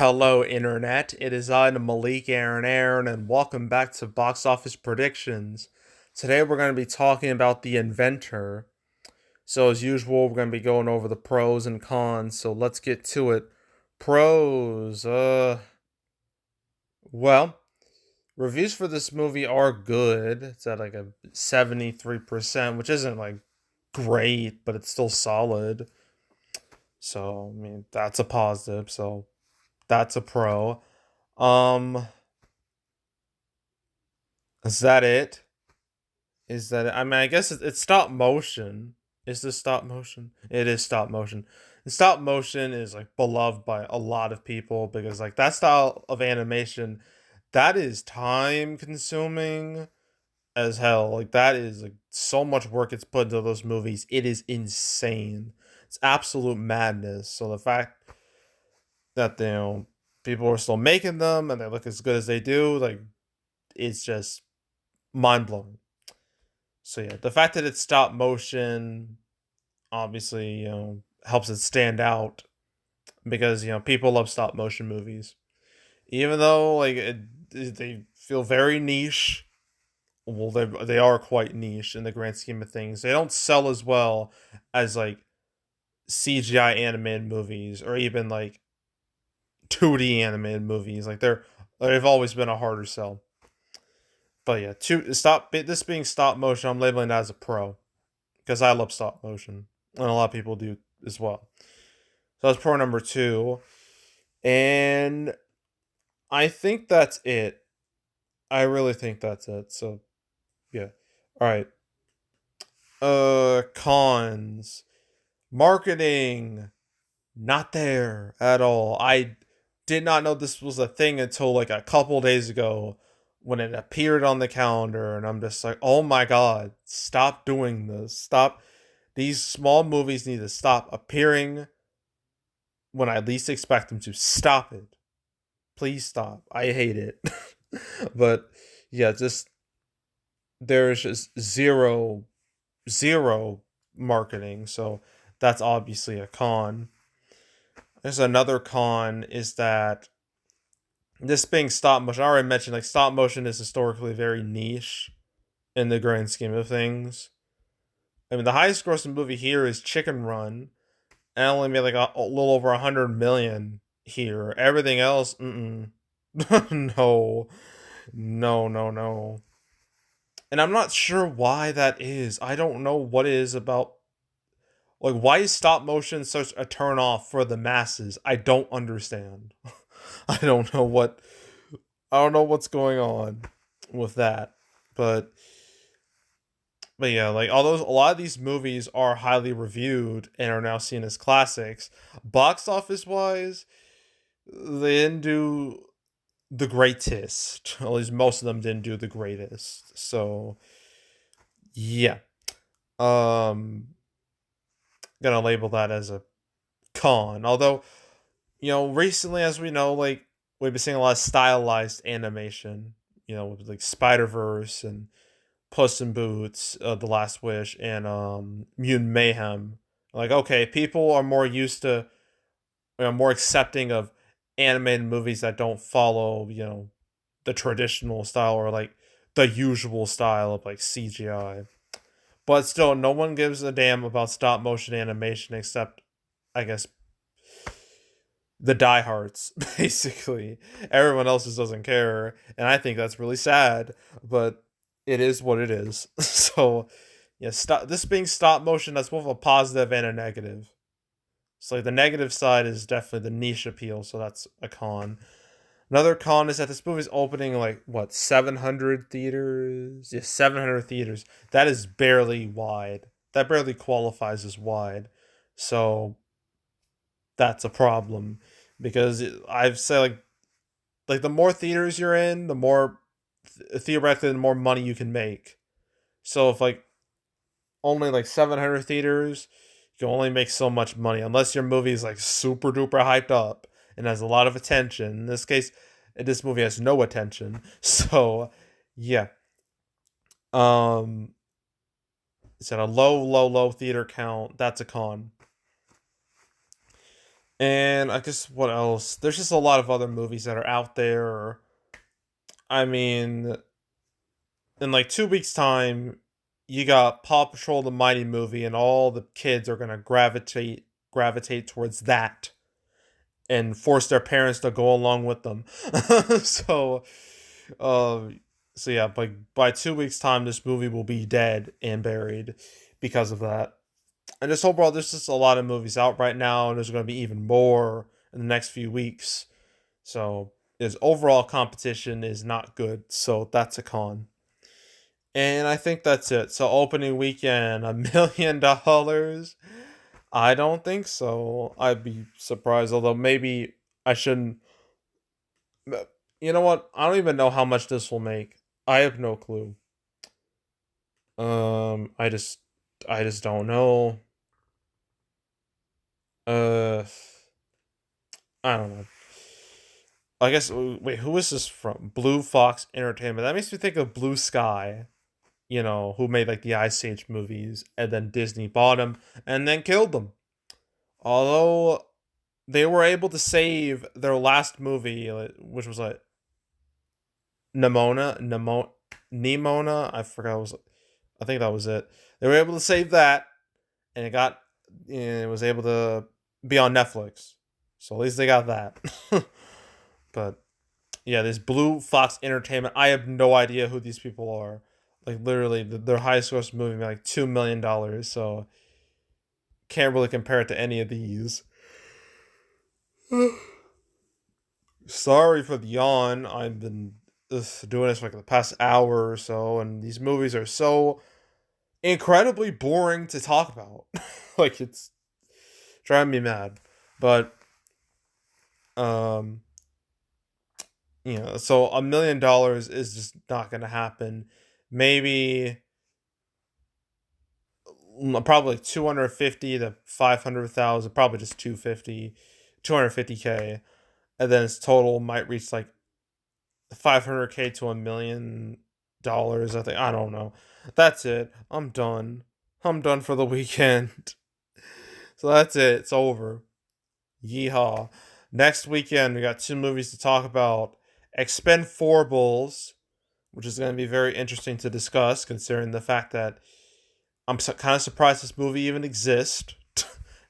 Hello, Internet. It is I, Malik Aaron, and welcome back to Box Office Predictions. Today we're going to be talking about The Inventor. So, as usual, we're going to be going over the pros and cons. So, let's get to it. Pros. Well, reviews for this movie are good. It's at like a 73%, which isn't like great, but it's still solid. So, I mean, that's a positive. So, that's a pro. Um, is that it? I mean, I guess it's stop motion. Is this stop motion? It is stop motion. And stop motion is like beloved by a lot of people because like that style of animation, that is time consuming as hell. Like that is like so much work it's put into those movies. It is insane. It's absolute madness. So the fact that people are still making them and they look as good as they do, like it's just mind blowing. So yeah, the fact that it's stop motion obviously, helps it stand out because, people love stop motion movies. Even though they feel very niche, well they are quite niche in the grand scheme of things. They don't sell as well as like CGI animated movies or even like 2D animated movies. They've always been a harder sell. But yeah, to stop this being stop motion, I'm labeling that as a pro because I love stop motion, and a lot of people do as well. So that's pro number two, and I think that's it. I really think that's it. So yeah, all right. Cons, marketing, not there at all. I did not know this was a thing until like a couple days ago when it appeared on the calendar, and I'm just like, oh my god, stop doing this. Stop. These small movies need to stop appearing when I least expect them to. Stop it. Please stop. I hate it. But yeah, just there's just zero marketing. So that's obviously a con. There's another con is that this being stop motion, I already mentioned like stop motion is historically very niche in the grand scheme of things. I mean, the highest grossing movie here is Chicken Run, and only made like a little over 100 million here. Everything else, no, no. And I'm not sure why that is. I don't know what it is about. Like, why is stop motion such a turn off for the masses? I don't understand. I don't know what. I don't know what's going on with that, but yeah, like all those, a lot of these movies are highly reviewed and are now seen as classics. Box office wise, they didn't do the greatest. At least most of them didn't do the greatest. So yeah, um, gonna label that as a con. Although, recently, as we know, like we've been seeing a lot of stylized animation. With like Spider Verse and Puss in Boots, The Last Wish, and Mutant Mayhem. Like, okay, people are more used to, more accepting of animated movies that don't follow, the traditional style or like the usual style of like CGI. But still, no one gives a damn about stop motion animation except, I guess, the diehards. Basically, everyone else just doesn't care, and I think that's really sad. But it is what it is. So, yeah, stop this being stop motion. That's both a positive and a negative. So, like, the negative side is definitely the niche appeal. So that's a con. Another con is that this movie's opening like what 700 theaters. Yeah, 700 theaters. That is barely wide. That barely qualifies as wide. So that's a problem because I've said like the more theaters you're in, the more theoretically the more money you can make. So if like only like 700 theaters, you can only make so much money unless your movie is like super duper hyped up and has a lot of attention. In this case, this movie has no attention. So, yeah. Um it's at a low theater count. That's a con. And I guess what else? There's just a lot of other movies that are out there. I mean, in like 2 weeks' time, you got Paw Patrol the Mighty movie, and all the kids are gonna gravitate towards that and force their parents to go along with them. so, uh, so yeah, like by 2 weeks' time, this movie will be dead and buried because of that. And just overall, there's just a lot of movies out right now, and there's going to be even more in the next few weeks. So, his overall competition is not good. So that's a con. And I think that's it. So opening weekend, $1 million. I don't think so. I'd be surprised, although maybe I shouldn't. You know what? I don't even know how much this will make. I have no clue. Um, I just, I just don't know. Uh, I don't know. I guess. Wait, who is this from? Blue Fox Entertainment. That makes me think of Blue Sky. Who made like the Ice Age movies, and then Disney bought them and then killed them. Although they were able to save their last movie, which was like Nemona. I forgot. I think that was it. They were able to save that, and it was able to be on Netflix. So at least they got that. But yeah, this Blue Fox Entertainment. I have no idea who these people are. Like literally, their highest gross movie made like $2 million. So can't really compare it to any of these. Sorry for the yawn. I've been doing this for like the past hour or so, and these movies are so incredibly boring to talk about. Like it's driving me mad. But um, so $1 million is just not gonna happen. Maybe probably 250 to 500,000, probably just 250k, and then its total might reach like 500k to $1 million. I think, I don't know. That's it. I'm done. I'm done for the weekend. So that's it. It's over. Yeehaw. Next weekend we got two movies to talk about. Expendables, which is going to be very interesting to discuss, considering the fact that I'm kind of surprised this movie even exists.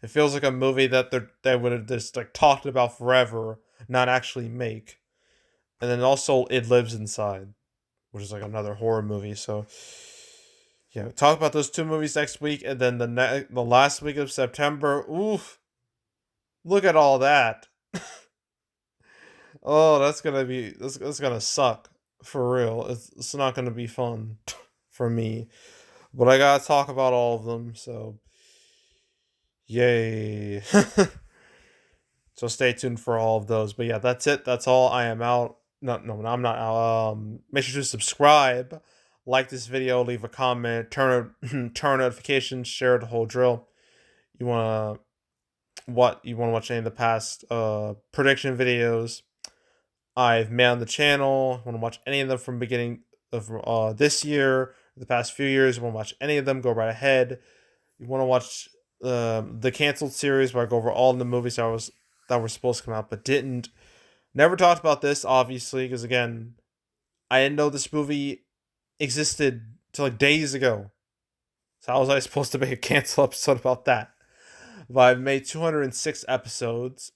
It feels like a movie that they would have just like talked about forever, not actually make. And then also It Lives Inside, which is like another horror movie. So yeah, talk about those two movies next week, and then the last week of September. Oof, look at all that. Oh, that's gonna suck for real. It's not gonna be fun for me. But I gotta talk about all of them. So yay. So stay tuned for all of those. But yeah, that's it. That's all. I am out. No, I'm not out. Make sure to subscribe, like this video, leave a comment, turn notifications, share the whole drill. You wanna you wanna watch any of the past prediction videos I've made on the channel? Want to watch any of them from beginning of this year, the past few years? Want to watch any of them? Go right ahead. You want to watch the canceled series where I go over all the movies that were supposed to come out but didn't. Never talked about this, obviously, because again, I didn't know this movie existed till like days ago. So how was I supposed to make a cancel episode about that? But I've made 206 episodes,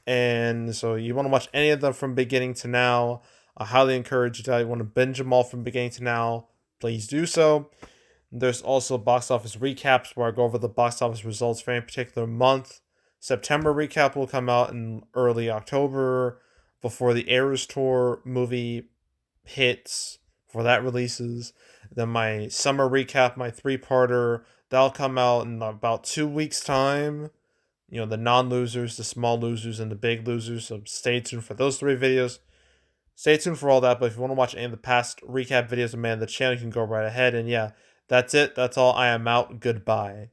and so you want to watch any of them from beginning to now. I highly encourage you to want to binge them all from beginning to now. Please do so. There's also box office recaps where I go over the box office results for any particular month. September recap will come out in early October before the Eras Tour movie hits, before that releases. Then my summer recap, my three-parter, that'll come out in about 2 weeks' time. The non-losers, the small losers, and the big losers. So stay tuned for those three videos. Stay tuned for all that. But if you want to watch any of the past recap videos of Man the channel, you can go right ahead. And yeah, that's it. That's all. I am out. Goodbye.